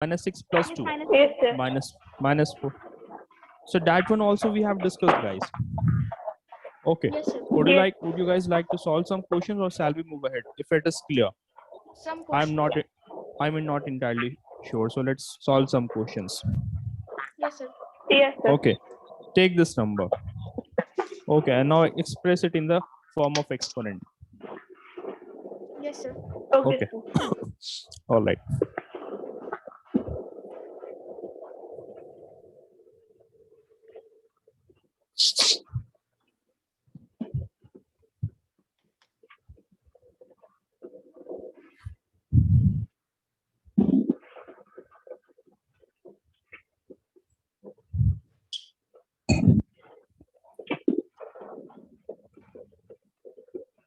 minus 6 plus 2 Yes, sir. minus 4. So that one also we have discussed, guys. Okay. Yes, sir. Would you guys like to solve some questions, or shall we move ahead if it is clear? Some I'm question. not entirely sure, so let's solve some questions. Yes, sir. Yes, sir. Okay, take this number. Okay, and now express it in the form of exponent. Yes, sir. Okay. Okay. All right.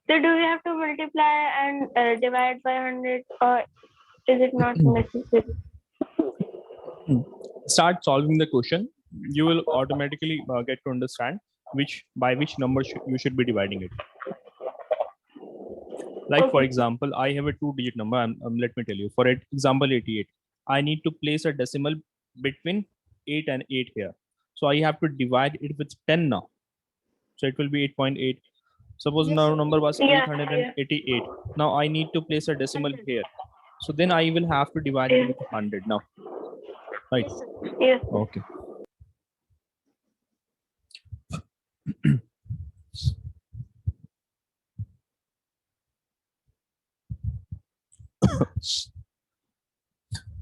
So do we have to multiply and divide by 100, or is it not necessary? Start solving the question. You will automatically get to understand by which number you should be dividing it. Like for Okay. example, I have a 2-digit number. Let me tell you. For example, 88. I need to place a decimal between 8 and 8 here. So I have to divide it with 10 now. So it will be 8.8. Suppose Yes, now sir. number was Yeah, 888. Now I need to place a decimal 100. here. So then I will have to divide it with 100 now. Right? Yes, sir. Yes. Okay.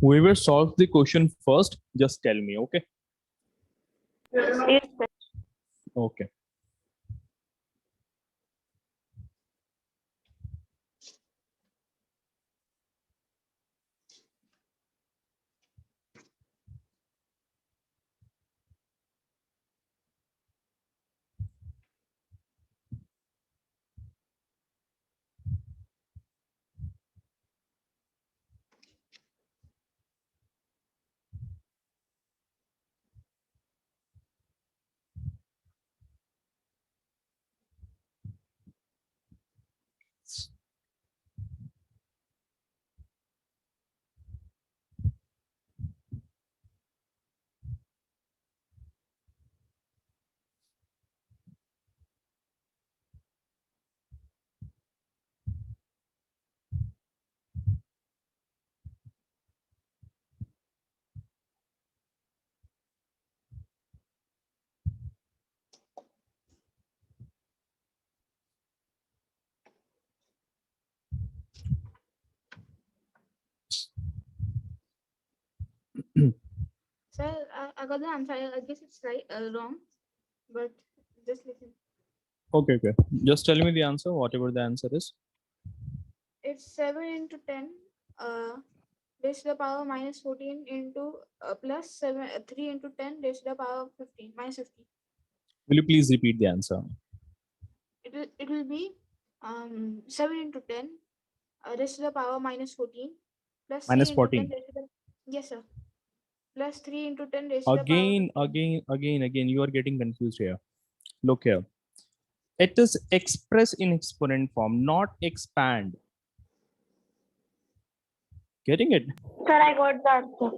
Whoever solves the question first, just tell me, okay? Yes, sir. Okay. Sir, I got the answer. I guess it's right, wrong, but just listen. Okay. Just tell me the answer, whatever the answer is. It's 7 into 10 raised to the power minus 14 into plus 3 into 10 raised to the power 15 minus 15. Will you please repeat the answer? It will be 7 into 10 raised to the power minus 14 plus 3 Minus into 10 14. raised to the, yes, sir, plus 3 into 10 raised to the power 15. Again, you are getting confused here. Look here. It is express in exponent form, not expand. Getting it? Sir, I got the answer.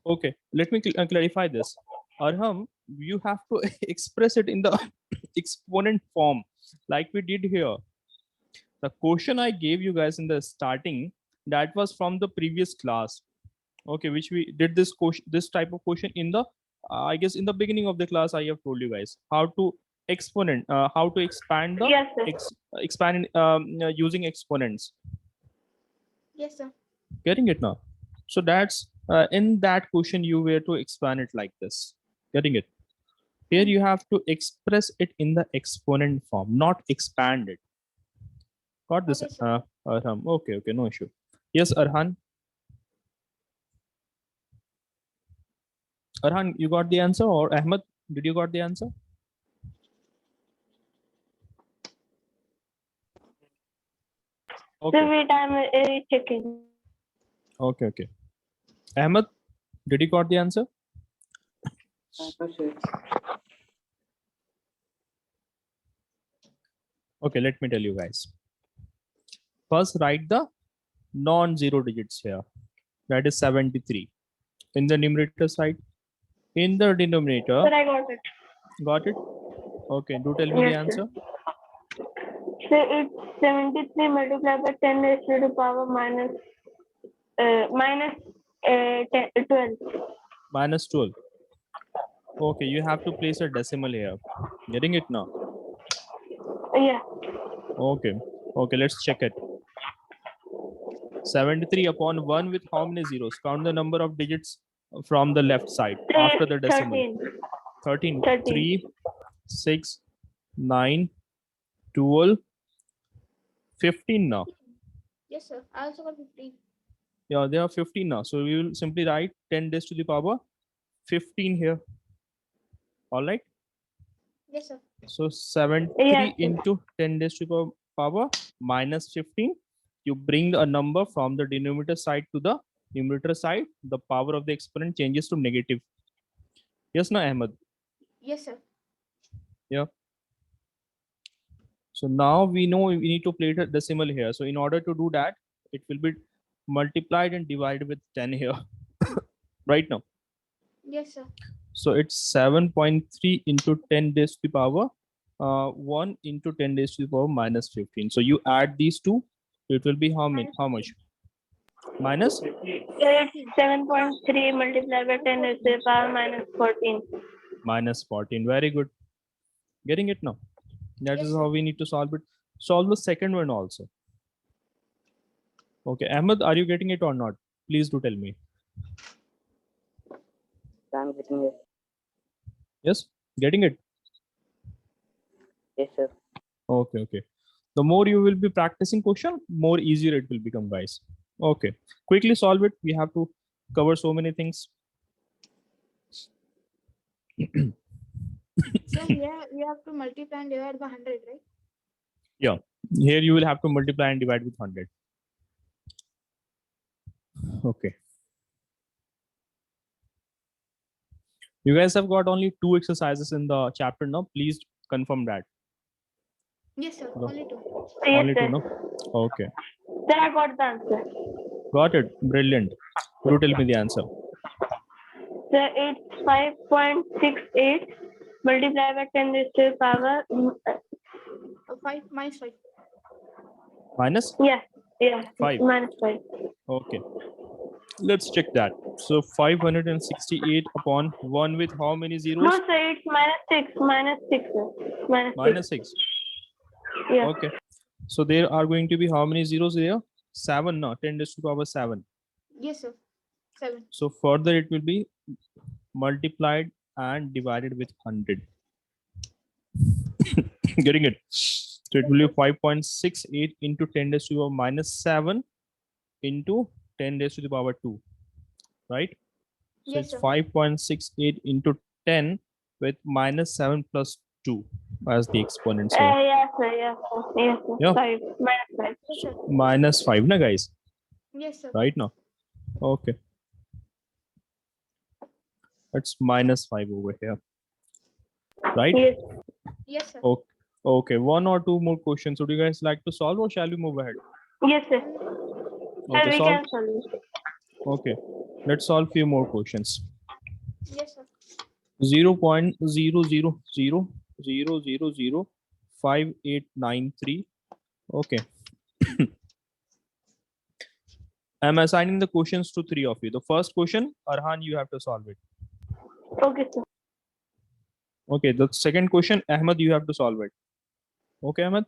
Okay, let me clarify this. Arham, you have to express it in the exponent form like we did here. The question I gave you guys in the starting, that was from the previous class. Okay, which we did this question, this type of question in the, I guess in the beginning of the class, I have told you guys how to how to expand the Yes, sir. expand using exponents. Yes, sir. Getting it now? So that's in that question you were to expand it like this. Getting it? Here you have to express it in the exponent form, not expand it. Got this? Okay, sir. Arham. Okay, no issue. Yes, Arhan. Arhan, you got the answer, or Ahmed, did you got the answer? So Okay. wait, I'm checking. Okay. Ahmed, did you got the answer? Okay, let me tell you guys. First, write the non-zero digits here. that is 73. In the numerator side, in the denominator, Sir, I got it. got it? Okay, do tell me the Yes, sir. answer. So it's 73 multiplied by 10 raised to the power minus 12. Minus 12. Okay, you have to place a decimal here. Getting it now? Yeah. Okay. Okay, let's check it. 73 upon 1 with how many zeros? Count the number of digits from the left side after the decimal. 13. 13, 13. 3, 6, 9, 12, 15 now. Yes, sir. I also got 15. Yeah, there are 15 now. So we will simply write 10 raised to the power 15 here. All right. Yes, sir. So 73 Yes, sir. into 10 raised to the power minus 15. You bring a number from the denominator side to the numerator side. The power of the exponent changes to negative. Yes, no, Ahmed? Yes, sir. Yeah. So now we know we need to place a decimal here. So in order to do that, it will be multiplied and divided with 10 here. Right now. Yes, sir. So it's 7.3 into 10 raised to the power 1 into 10 raised to the power minus 15. So you add these two, it will be how many? How much? Minus? It's 7.3 multiplied by 10 raised to the power minus 14. Minus 14. Very good. Getting it now? That Yes, is sir. how we need to solve it. Solve the second one also. Okay, Ahmed, are you getting it or not? Please do tell me. I'm getting it. Yes, getting it. Yes, sir. Okay, okay. The more you will be practicing question, more easier it will become, guys. Okay, quickly solve it. We have to cover so many things. So we have to multiply and divide by 100, right? Yeah, here you will have to multiply and divide with 100. Okay. You guys have got only 2 exercises in the chapter now. Please confirm that. Yes, sir. No. Only 2. Yes, Only 2, sir. no? Okay. Sir, I got the answer. Got it. Brilliant. Do tell me the answer. So it's 5.68 multiplied by 10 raised to the power. 5 minus 5. Minus? Yeah. 5. Minus 5. Okay. Let's check that. So 568 upon 1 with how many No, zeros? sir, it's minus 6. Minus 6. Sir. Minus 6. Yeah. Okay. So there are going to be how many zeros there? 7 now. 10 raised to the power 7. Yes, sir. 7. So further it will be multiplied and divided with 100. Getting it? So it will be 5.68 into 10 raised to the power minus 7 into 10 raised to the power 2. Right? So Yes, it's sir. 5.68 into 10 with minus 7 plus 2 as the exponents here. Yes, sir. Yes, sir. Yes, sir. Yeah. 5. Minus 5. Yes, sir. Minus 5, na guys? Yes, sir. Right now. Okay. It's minus 5 over here. Right? Yes. Yes, sir. Okay. Okay. 1 or 2 more questions. Would you guys like to solve or shall we move ahead? Yes, sir. Okay, Sir, we solve. can solve it. Okay. Let's solve few more questions. Yes, sir. 0.000005893. Okay. I'm assigning the questions to 3 of you. The first question, Arhan, you have to solve it. Okay, sir. Okay. The second question, Ahmed, you have to solve it. Okay, Ahmed?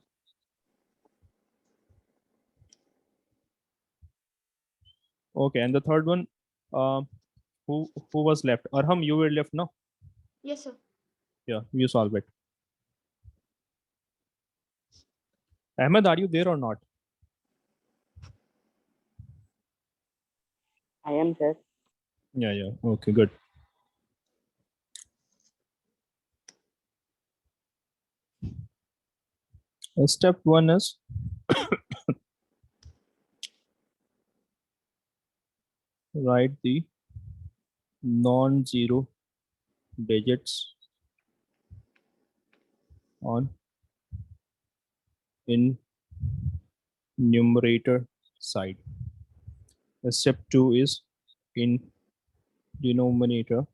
Okay. And the third one, who was left? Arham, you were left now? Yes, sir. Yeah, you solve it. Ahmed, are you there or not? I am, sir. Yeah, yeah. Okay, good. Step 1 is write the non-zero digits on in numerator side. Step 2 is in denominator,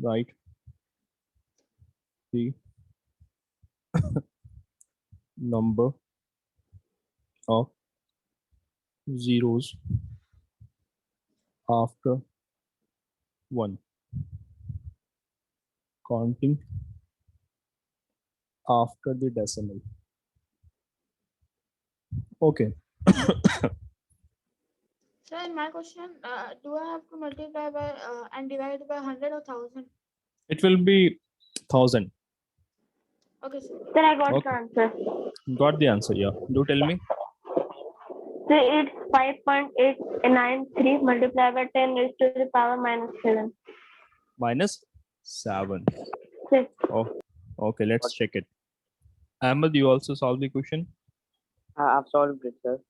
write the number of zeros after 1, counting after the decimal. Okay. Sir, in my question, do I have to multiply by and divide by 100 or 1000? It will be 1000. Okay, sir. Then I got Okay. the answer. Got the answer. Yeah. Do tell me. So it's 5.893 multiplied by 10 raised to the power minus 7. Minus 7. Yes. Oh, okay. Let's check it. Ahmed, you also solve the question. I've solved it, sir.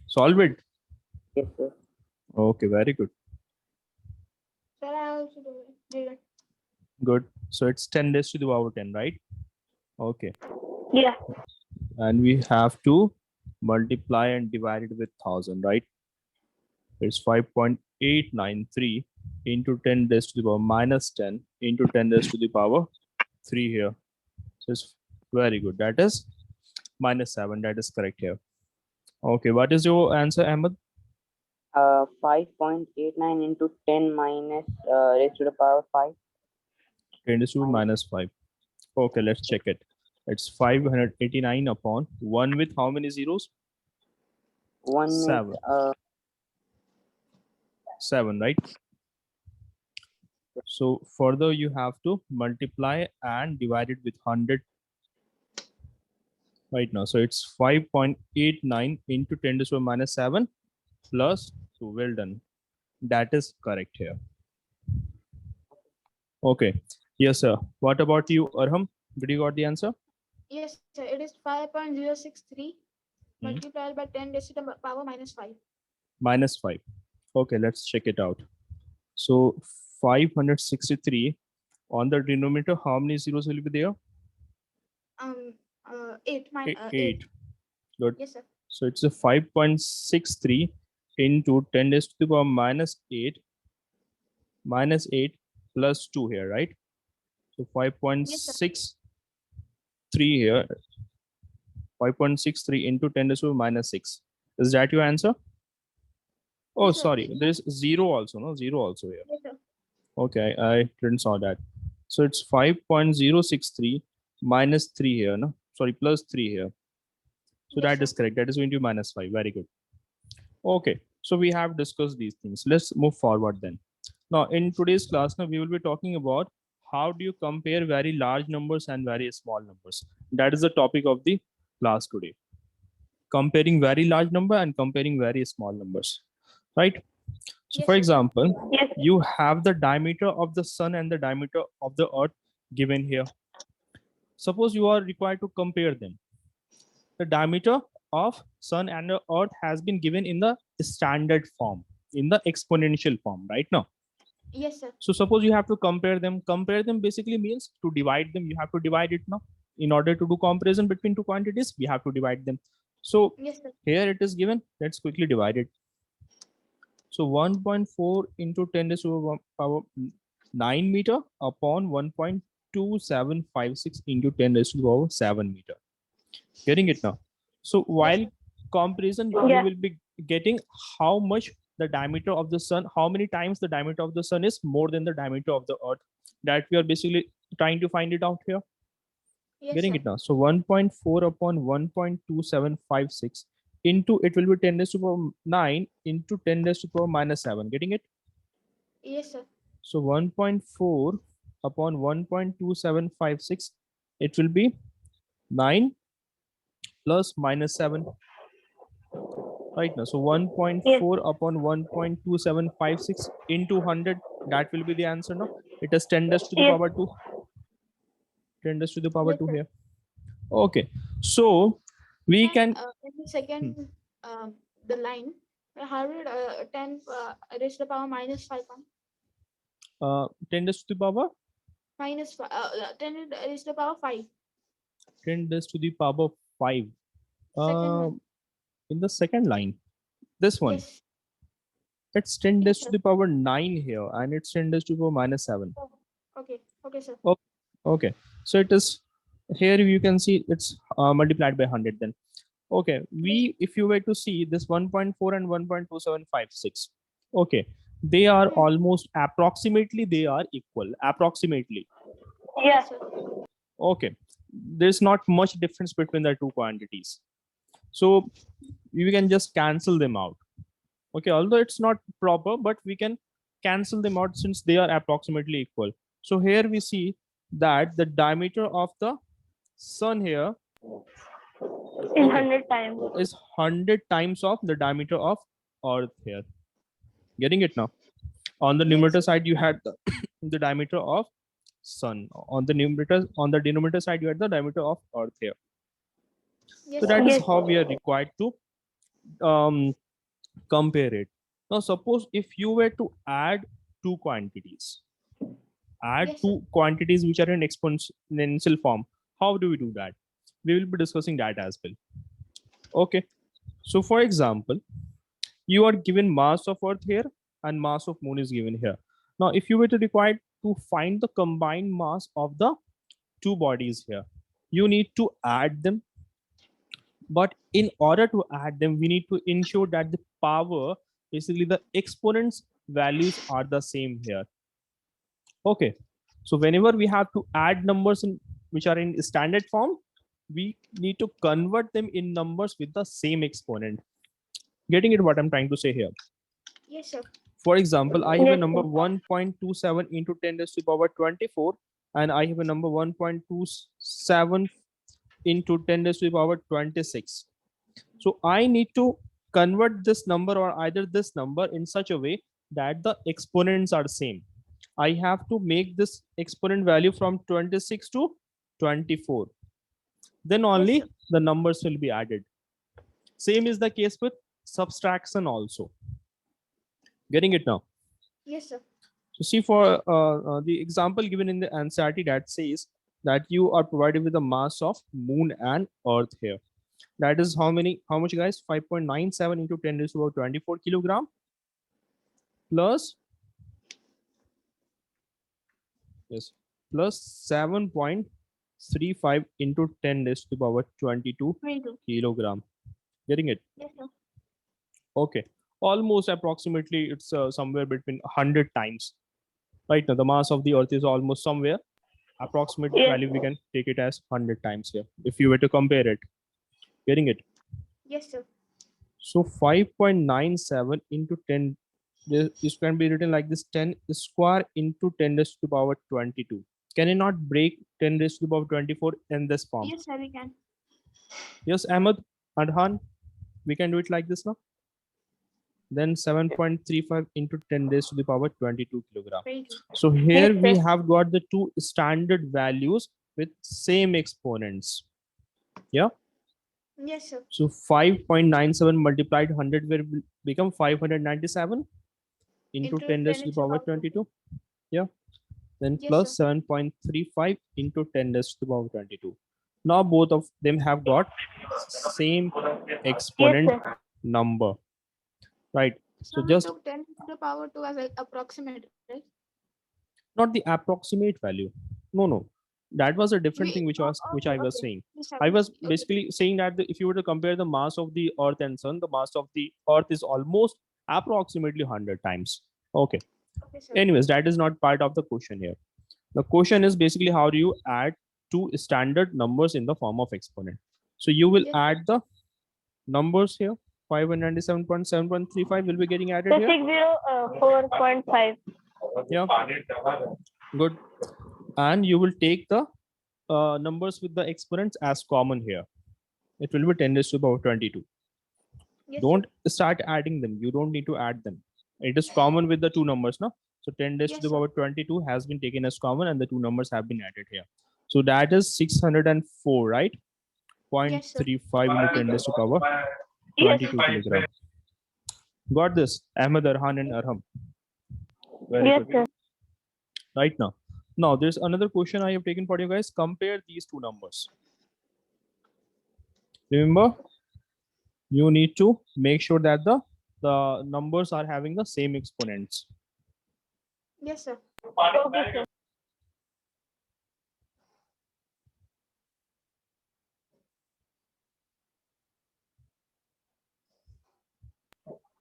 Solve it. Yes, sir. Okay. Very good. Sir, I also did it. Good. So it's 10 raised to the power 10, right? Okay. Yeah. And we have to multiply and divide it with 1000, right? It's 5.893 into 10 raised to the power minus 10 into 10 raised to the power 3 here. So it's very good. That is minus 7. That is correct here. Okay. What is your answer, Ahmed? 5.89 into 10 minus raised to the power 5. 10 raised to minus 5. Okay. Let's check it. It's 589 upon 1 with how many zeros? 1 7. is 7, right? So further you have to multiply and divide it with 100 right now. So it's 5.89 into 10 to the power minus 7 plus 2. Well done. That is correct here. Okay. Yes, sir. What about you, Arham? Did you got the answer? Yes, sir. It is 5.063 multiplied by 10 raised to the power minus 5. Minus 5. Okay, let's check it out. So 563 on the denominator, how many zeros will be there? 8 minus 8. Good. Yes, sir. So it's a 5.63 into 10 raised to the power minus 8 plus 2 here, right? So 5.63 here, 5.63 into 10 raised to the power minus 6. Is that your answer? Oh, Yes, sir. sorry. There is 0 also, no? 0 also here. Yes, sir. Okay, I didn't saw that. So it's 5.063 minus 3 here, no? Sorry, plus 3 here. So Yes, that sir. is correct. That is going to be minus 5. Very good. Okay, so we have discussed these things. Let's move forward then. Now, in today's class, now we will be talking about how do you compare very large numbers and very small numbers. That is the topic of the class today. Comparing very large number and comparing very small numbers, right? So Yes, for sir. example, Yes. you have the diameter of the sun and the diameter of the earth given here. Suppose you are required to compare them. The diameter of sun and the earth has been given in the standard form, in the exponential form right now. Yes, sir. So suppose you have to compare them. Compare them basically means to divide them. You have to divide it now. In order to do comparison between two quantities, we have to divide them. So Yes, sir. here it is given. Let's quickly divide it. So 1.4 into 10 raised to the power 9 meter upon 1.2756 into 10 raised to the power 7 meter. Getting it now? So while comparison, you Yeah. will be getting how much the diameter of the sun, how many times the diameter of the sun is more than the diameter of the earth. That we are basically trying to find it out here. Yes, Getting sir. it now? So 1.4 upon 1.2756 into it will be 10 raised to the power 9 into 10 raised to the power minus 7. Getting it? Yes, sir. So 1.4 upon 1.2756, it will be 9 plus minus 7. Right now, so 1.4 upon 1.2756 into 100, that will be the answer now. It is 10 raised to the Yes. power 2. 10 raised to the power Yes, 2 sir. here. Okay, so we can In the second, the line, how did 10 raised to the power minus 5 come? 10 raised to the power Minus 10 raised to the power 5. 10 raised to the power 5. Second one. In the second line, this one. Yes. It's 10 Yes, raised sir. to the power 9 here, and it's 10 raised to the power minus 7. Okay. Okay, sir. Okay, so it is here. You can see it's multiplied by 100 then. Okay, if you were to see this 1.4 and 1.2756, okay, they are almost approximately, they are equal, approximately. Yes. Sir. Okay, there's not much difference between the two quantities, so you can just cancel them out. Okay, although it's not proper, but we can cancel them out since they are approximately equal. So here we see that the diameter of the sun here In okay, 100 times. is 100 times of the diameter of earth here. Getting it now? On the Yes, numerator sir. side you had the diameter of sun. On the denominator side you had the diameter of earth here. Yes, So sir. that is Yes. how we are required to compare it. Now suppose if you were to add two quantities, Yes, sir. two quantities which are in exponential form, how do we do that? We will be discussing that as well. Okay, so for example, you are given mass of earth here and mass of moon is given here. Now if you were to require to find the combined mass of the two bodies here, you need to add them, but in order to add them we need to ensure that the power, basically the exponents values, are the same here. Okay, so whenever we have to add numbers in which are in standard form, we need to convert them in numbers with the same exponent. Getting it what I'm trying to say here? Yes, sir. For example, I have a Yes. number 1.27 into 10 raised to the power 24, and I have a number 1.27 into 10 raised to the power 26. So I need to convert this number or either this number in such a way that the exponents are same. I have to make this exponent value from 26 to 24. Then Yes, only sir. the numbers will be added. Same is the case with subtraction also. Getting it now? Yes, sir. So see for the example given in the NCERT that says that you are provided with the mass of moon and earth here. That is how much guys? 5.97 into 10 raised to the power 24 kilogram plus, yes, plus 7.35 into 10 raised to the power 22 Me too. kilogram. Getting it? Yes, sir. Okay, almost approximately it's somewhere between 100 times. Right now the mass of the earth is almost somewhere approximate Yes. value, we can take it as 100 times here if you were to compare it. Getting it? Yes, sir. So 5.97 into 10, this can be written like this: 10 square into 10 raised to the power 22. Can you not break 10 raised to the power 24 in this form? Yes, sir, we can. Yes, Ahmed and Han, we can do it like this now. Then 7.35 into 10 raised to the power 22 kilogram. Me too. So here Yes, we sir. have got the two standard values with same exponents. Yeah. Yes, sir. So 5.97 multiplied 100 will become 597 into 10 raised to the power 22. Yeah. Then Yes, plus sir. 7.35 into 10 raised to the power 22. Now both of them have got same Yes, exponent sir. number, right? So So we just took 10 to the power 2 as like approximate, right? not the approximate value. No, that was a different thing which Okay, I was okay. saying. Yes, I was okay. basically saying that if you were to compare the mass of the earth and sun, the mass of the earth is almost approximately 100 times. Okay, Okay, sir. anyways, that is not part of the question here. The question is basically how do you add two standard numbers in the form of exponent. So you will Yes, add the numbers here. 597.7.35 will be getting added So here. 604.5. Yeah, good. And you will take the numbers with the exponents as common here. It will be 10 raised to the power 22. yes, Don't start adding them. You don't need to add them. It is common with the two numbers now. So 10 raised to Yes, the sir. power 22 has been taken as common and the two numbers have been added here. So that is 604, right? Yes, sir. 0.35 into 10 raised to the power Yes. 22 kilogram. Got this? Ahmed, Arhan and Arham. Very Yes, good. sir. Right now. Now there's another question I have taken for you guys. Compare these two numbers. Remember, you need to make sure that the the numbers are having the same exponents. Yes, sir. Okay, sir.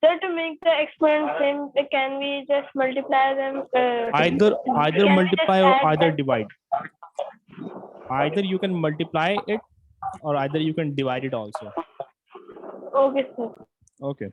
So to make the exponent same, can we just multiply them? Either Can we just multiply or add either them? divide. Either you can multiply it or either you can divide it also. Okay, sir. Okay.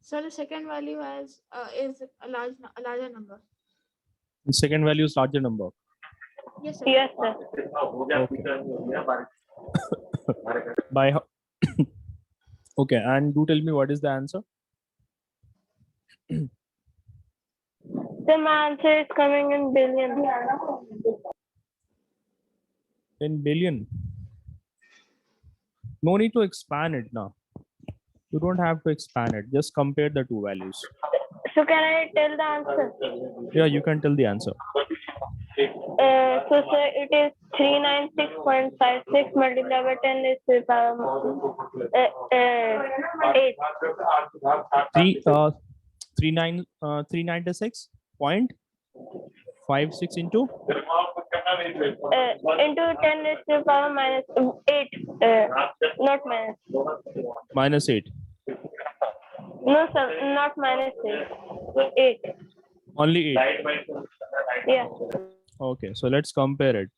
So the second value is a larger number. The second value is larger number. Yes, sir. Yes, sir. By okay, and do tell me what is the answer? So my answer is coming in billion. In billion. No need to expand it now. You don't have to expand it. Just compare the two values. So can I tell the answer? Yeah, you can tell the answer. So sir, it is 396.56 multiplied by 10 is to the power 8. Three 396.56 into Into 10 is to the power minus 8. Not minus. minus 8. No, sir, not minus 8. 8. Only 8. Yeah. Okay, so let's compare it.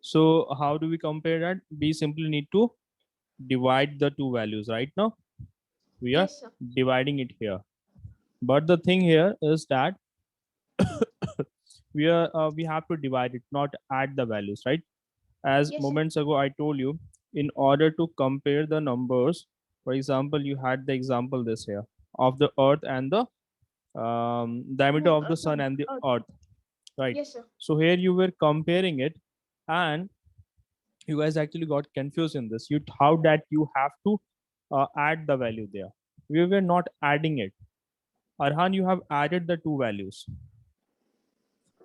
So how do we compare that? We simply need to divide the two values right now. We are Yes, sir. dividing it here. But the thing here is that we have to divide it, not add the values, right? As Yes, sir. moments ago I told you, in order to compare the numbers, for example, you had the example this here of the earth and the diameter of the sun and the earth, right? Yes, sir. So here you were comparing it, and you guys actually got confused in this. How that you have to add the value there. We were not adding it. Arhan, you have added the two values,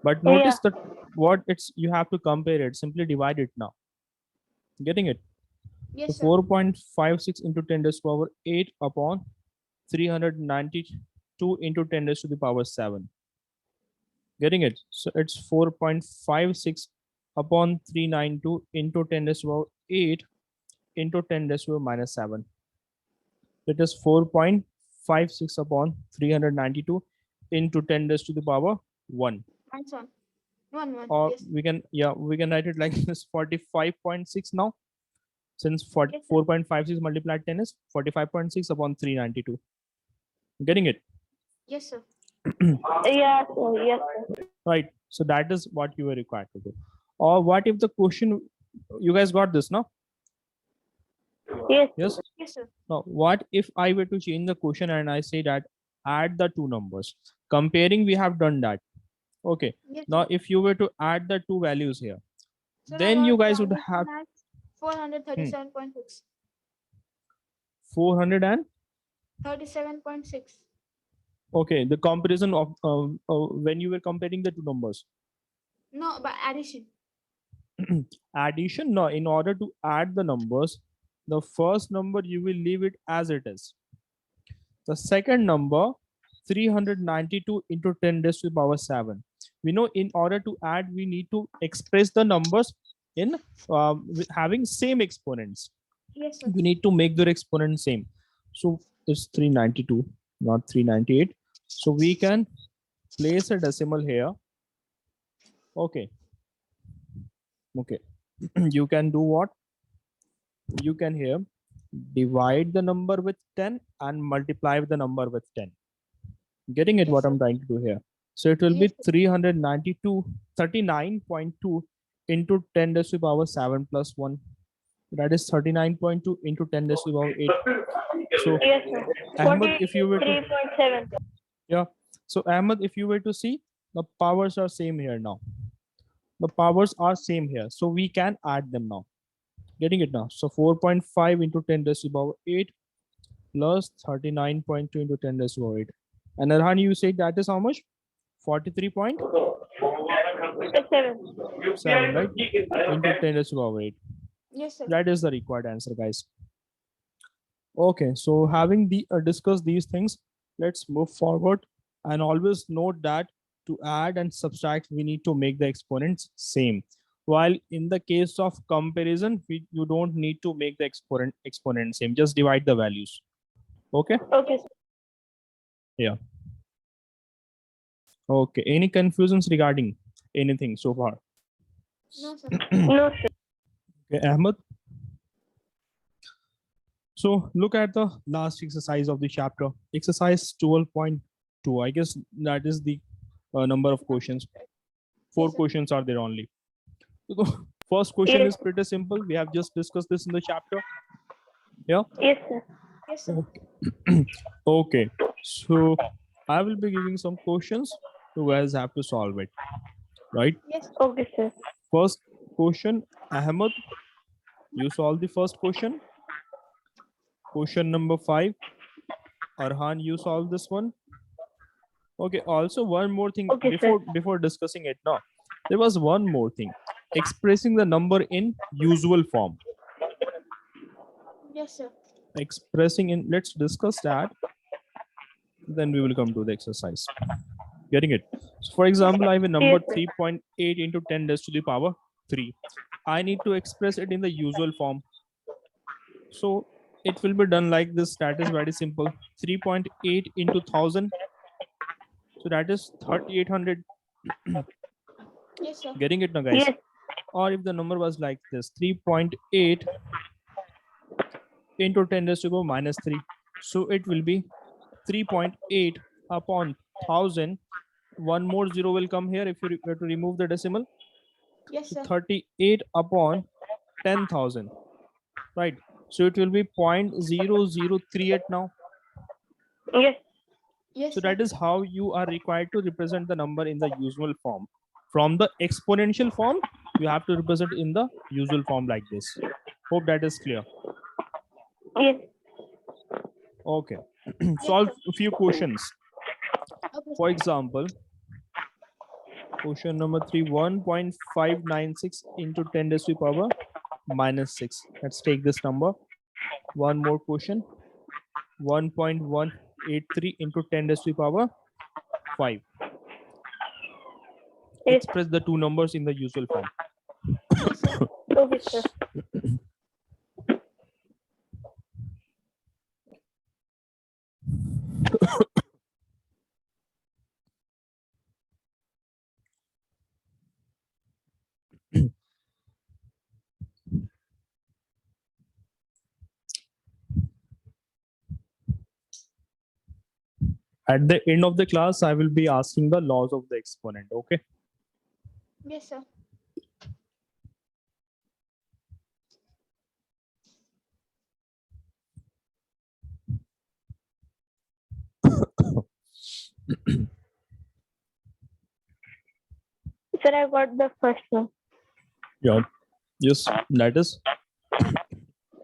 but Yeah. notice that what it's you have to compare it. Simply divide it now. Getting it? Yes, So sir. 4.56 into 10 raised to the power 8 upon 392 into 10 raised to the power 7. Getting it? So it's 4.56 upon 392 into 10 raised to the power 8 into 10 raised to the minus 7. It is 4.56 upon 392 into 10 raised to the power 1. Minus 1. 1, 1. Or Yes. we can write it like this: 45.6 now, since Yes, sir. 4.56 multiplied 10 is 45.6 upon 392. Getting it? Yes, sir. Yeah, sir. Yes, sir. Right. So that is what you were required to do. Or what if the question, you guys got this now? Yes. Yes. Yes, sir. Now what if I were to change the question and I say that add the two numbers? Comparing, we have done that. Okay. Yes, Now sir. if you were to add the two values here, So then I you got guys would have 437.6. 400 and 37.6. okay, the comparison of when you were comparing the two numbers. No, by addition. Addition, no, in order to add the numbers, the first number you will leave it as it is. The second number, 392 into 10 raised to the power 7. We know in order to add, we need to express the numbers in having same exponents. Yes, sir. We need to make their exponent same. So it's 392, not 398. So we can place a decimal here. Okay. Okay. You can do what? You can here divide the number with 10 and multiply with the number with 10. Getting it Yes, what sir. I'm trying to do here? So it will be Yes, sir. 392, 39.2 into 10 raised to the power 7 plus 1. That is 39.2 into 10 raised to the power 8. So Yes, sir. Ahmed, if you were to 43.7. yeah, so Ahmed, if you were to see, the powers are same here now. The powers are same here, so we can add them now. Getting it now? So 4.5 into 10 raised to the power 8 plus 39.2 into 10 raised to the power 8. And Arhan, you said that is how much? 43.7, 7. right? Into 10 raised to the power 8. Yes, sir. That is the required answer, guys. Okay, so having discussed these things, let's move forward and always note that to add and subtract, we need to make the exponents same. While in the case of comparison, you don't need to make the exponent same. Just divide the values. Okay. Okay, sir. Yeah. Okay. Any confusions regarding anything so far? No, sir. No, sir. Okay, Ahmed. So look at the last exercise of the chapter, exercise 12.2. I guess that is the number of questions. 4 Yes, sir. questions are there only. So the first question Yes. is pretty simple. We have just discussed this in the chapter. Yeah. Yes, sir. Yes, sir. Okay. Okay. So I will be giving some questions. You guys have to solve it. Right. Yes, sir. Okay, sir. First question, Ahmed, you solve the first question. Question number 5. Arhan, you solve this one. Okay. Also, one more thing Okay, sir. before discussing it. No, there was one more thing. Expressing the number in usual form. Yes, sir. Expressing in. Let's discuss that. Then we will come to the exercise. Getting it? So, for example, I have a number Yes, sir. 3.8 into 10 raised to the power 3. I need to express it in the usual form. So it will be done like this. That is very simple. 3.8 into 1000. So that is 3800. Yes, sir. Getting it now, guys? Yes. Or if the number was like this, 3.8 into 10 raised to the power minus 3. So it will be 3.8 upon 1000. One more zero will come here if you were to remove the decimal. Yes, So sir. 38 upon 10,000. Right. So it will be 0.0038 now. Yes. Yes, So sir. that is how you are required to represent the number in the usual form. From the exponential form, you have to represent in the usual form like this. Hope that is clear. Yes. Okay. Solve sir. a few questions. Okay, For sir. example, question number 3, 1.596 into 10 raised to the power minus 6. Let's take this number. One more question. 1.183 into 10 raised to the power 5. Yes. Express the two numbers in the usual form. Yes, sir. Okay, sir. At the end of the class, I will be asking the laws of the exponent. Okay. Yes, sir. Sir, I got the first one. Yeah. Yes. That is.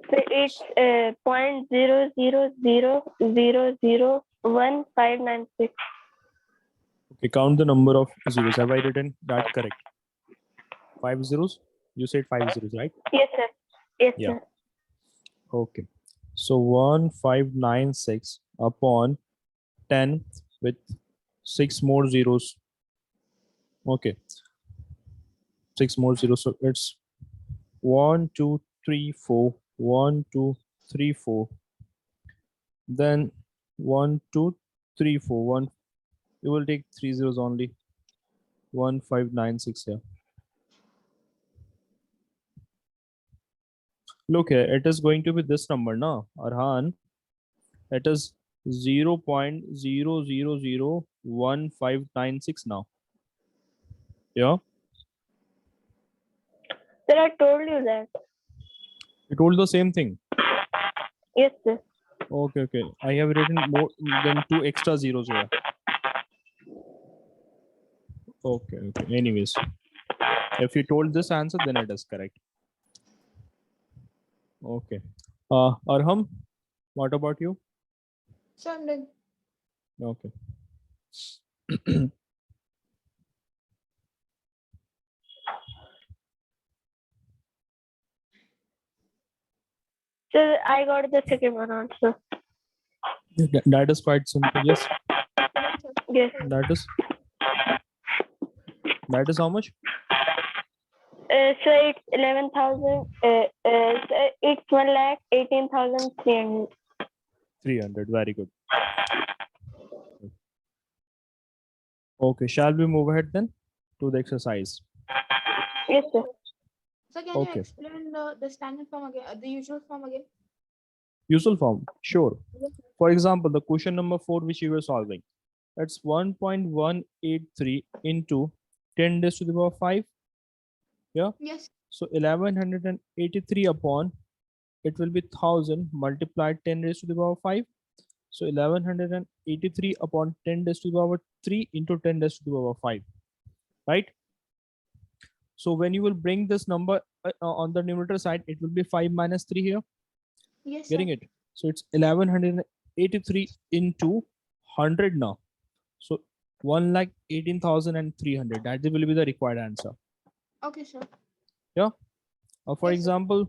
So it's 0.00001596. Okay, count the number of zeros. Have I written that correct? 5 zeros? You said 5 zeros, right? Yes, sir. Yes, Yeah. sir. Okay. So 1596 upon 10 with 6 more zeros. Okay. 6 more zeros. So it's 1, 2, 3, 4. 1, 2, 3, 4. Then 1, 2, 3, 4. 1. You will take 3 zeros only. 1596 here. Look here, it is going to be this number now, Arhan. It is 0.000159 now. Yeah, Sir, I told you that. you told the same thing. Yes, sir. Okay, okay. I have written more than 2 extra zeros here. Okay, okay. Anyways, if you told this answer, then it is correct. Okay. Arham, what about you? So I'm done. Okay. Sir, I got the second one also. That is quite simple. Yes, Yes. that is how much? So it's 11,000. So it's 1,18,300. 300. Very good. Okay, shall we move ahead then to the exercise? Yes, sir. So can Okay. you explain the standard form again, the usual form again? Usual form, sure. For example, the question number 4 which you were solving, it's 1.183 into 10 raised to the power 5. Yeah. Yes. So 1183 upon, it will be 1000 multiplied 10 raised to the power 5. So 1183 upon 10 raised to the power 3 into 10 raised to the power 5. Right. So when you will bring this number on the numerator side, it will be 5 minus 3 here. Yes. Getting it? So it's 1183 into 100 now. So 1,18,300. That will be the required answer. Okay, sir. Yeah. For Yes, sir. example,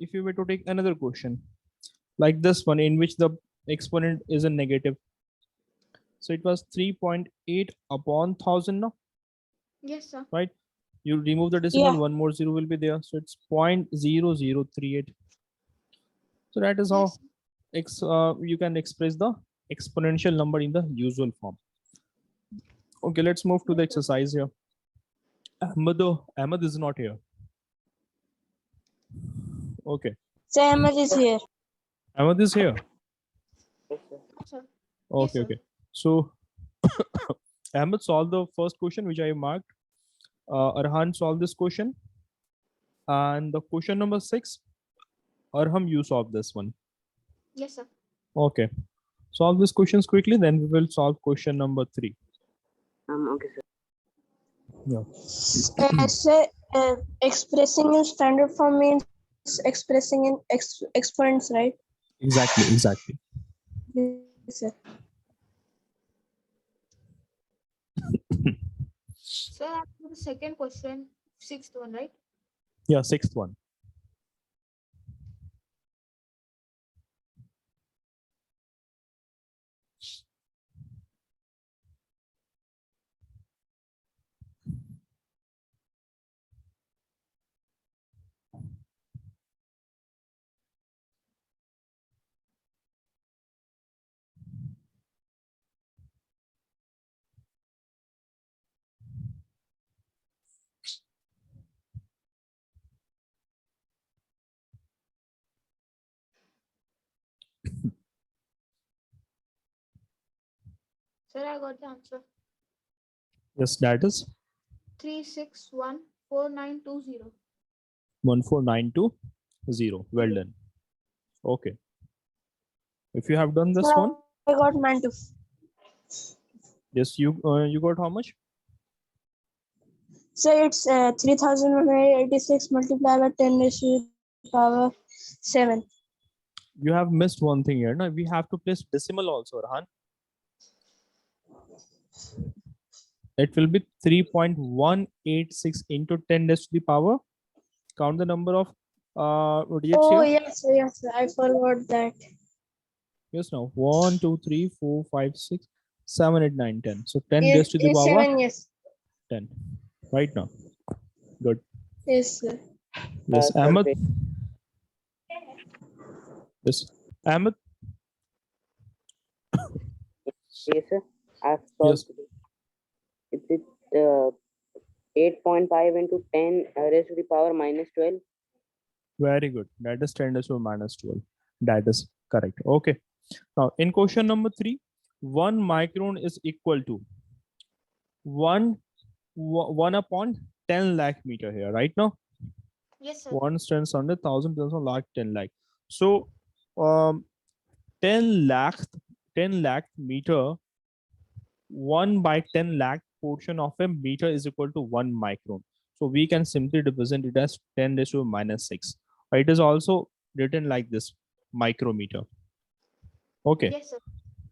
if you were to take another question like this one in which the exponent is a negative. So it was 3.8 upon 1000 now. Yes, sir. Right? You remove the decimal, one more zero will be there. So it's 0.0038. So that is how you can express the exponential number in the usual form. Okay, let's move to the exercise here. Ahmed is not here. Okay. So Ahmed is here. Ahmed is here. Yes, sir. Sir. Okay, sir. okay. So Ahmed solved the first question which I marked. Arhan solved this question. And the question number 6, Arham, you solved this one. Yes, sir. Okay. Solve these questions quickly, then we will solve question number 3. Okay, sir. Yeah. So expressing in standard form means expressing in exponents, right? Exactly, exactly. Yes, sir. So after the second question, sixth one, right? Yeah, 6th one. Sir, I got the answer. Yes, that is 3614920. 14920. Well done. Okay. If you have done this So one, I got mine too. yes, you got how much? So it's 3,186 multiplied by 10 raised to the power 7. You have missed one thing here. No, we have to place decimal also, Rahan. It will be 3.186 into 10 raised to the power. Count the number of digits Oh, here. yes, yes, I forgot that. Yes, now 1, 2, 3, 4, 5, 6, 7, 8, 9, 10. So 10 Yes, raised to the yes, power 7, yes. 10. Right now. Good. Yes, sir. Yes, Sir, Ahmed. wait. Yes, Ahmed. Yes, sir. I've Yes, solved it. It's 8.5 into 10 raised to the power minus 12. very good. That is 10 raised to minus 12. That is correct. Okay. Now, in question number 3, 1 micron is equal to 1 upon 10 lakh meter here, right now? Yes, sir. 1 stands on 1,000 turns on lakh, 10 lakh. So, 10 lakh meter, 1 by 10 lakh portion of a meter is equal to 1 micron. So we can simply represent it as 10 raised to minus 6. It is also written like this, micrometer. Okay, Yes, sir.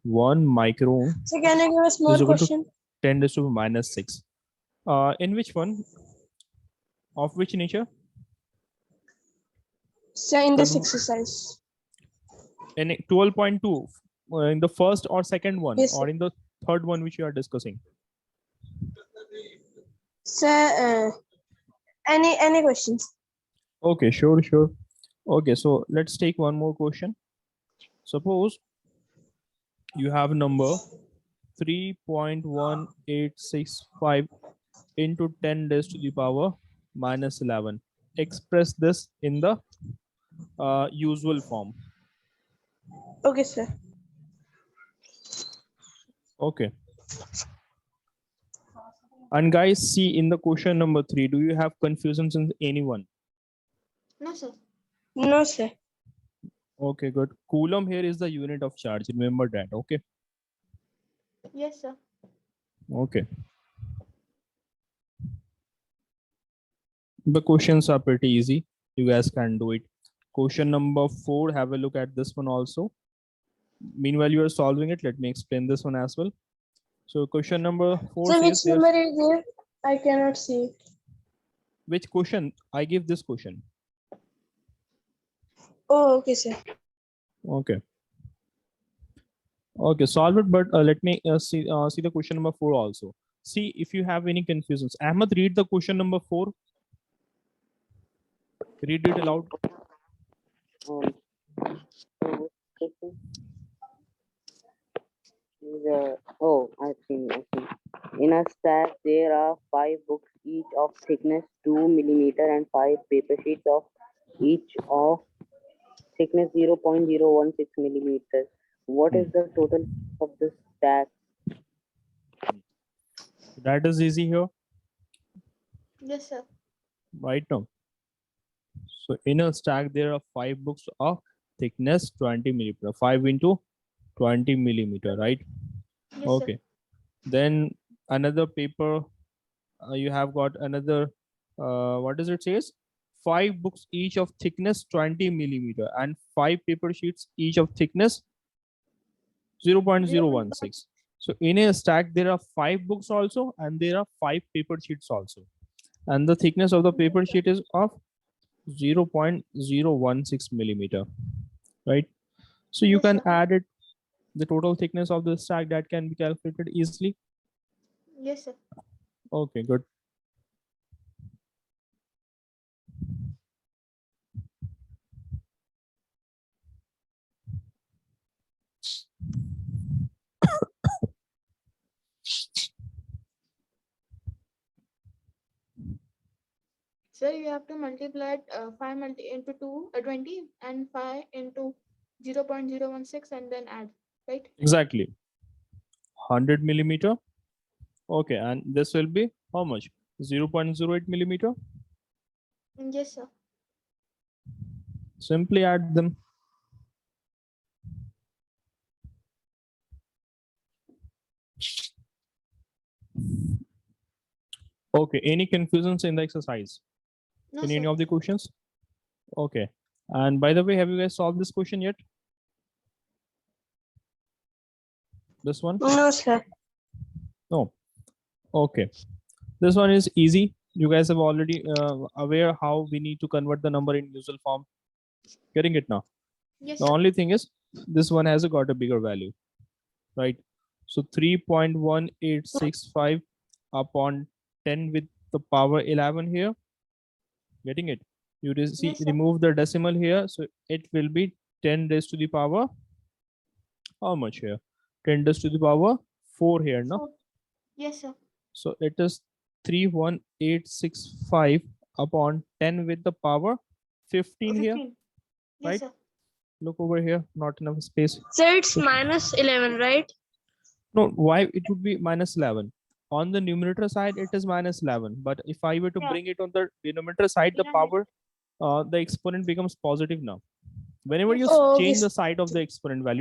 1 micron So can you give us more is equal to question? 10 raised to minus 6. In which one? Of which nature? So in this Con- exercise. In 12.2, in the first or second one, Yes, sir. or in the third one which you are discussing? So, any questions? Okay, sure. Okay, so let's take one more question. Suppose you have a number 3.1865 into 10 raised to the power minus 11. Express this in the usual form. Okay, sir. Okay. And guys, see in the question number 3, do you have confusions in anyone? No, sir. No, sir. Okay, good. Coulomb here is the unit of charge. Remember that. Okay. Yes, sir. Okay. The questions are pretty easy. You guys can do it. Question number 4, have a look at this one also. Meanwhile, you are solving it. Let me explain this one as well. So question number 4 So which says there's number is there? I cannot see it. which question? I give this question. Oh, okay, sir. Okay. Okay, solve it, but let me see the question number 4 also. See if you have any confusions. Ahmed, read the question number 4. Read it aloud. So question is, I've seen. In a stack, there are 5 books, each of thickness 2 millimeter, and 5 paper sheets of each of thickness 0.016 millimeters. What is the total of the stack? That is easy here, Yes, sir. right now. So in a stack, there are 5 books of thickness 20 millimeter, 5 into 20 millimeter, right? Yes, Okay. Then another paper, you have got another, what does it says? 5 books each of thickness 20 millimeter and 5 paper sheets each of thickness 0.016. So in a stack, there are 5 books also and there are 5 paper sheets also. And the thickness of the paper sheet is of 0.016 millimeter, right? So you Yes, can sir. add it, the total thickness of the stack that can be calculated easily. Yes, sir. Okay, good. Sir, you have to multiply it, 5 into 2, 20, and 5 into 0.016 and then add, right? Exactly. 100 millimeter. Okay, and this will be how much? 0.08 millimeter. Yes, sir. Simply add them. Okay, any confusions in the exercise? No, In any sir. of the questions? Okay. And by the way, have you guys solved this question yet? This one? No, sir. No. Okay. This one is easy. You guys have already aware how we need to convert the number in usual form. Getting it now? Yes, The sir. only thing is this one has got a bigger value, right? So 3.1865 upon 10 with the power 11 here. Getting it? You see, Yes, sir. remove the decimal here, so it will be 10 raised to the power. How much here? 10 raised to the power 4 here, no? 4. Yes, sir. So it is 31865 upon 10 with the power 15 here, 15. Yes, right? sir. Look over here, not enough space. So it's minus 11, right? No, why it would be minus 11? On the numerator side, it is minus 11. But if I were to Yeah. bring it on the denominator side, the Denominator. power, the exponent becomes positive now. Whenever Yes, you sir. Oh, okay, change sir. the side of the exponent value,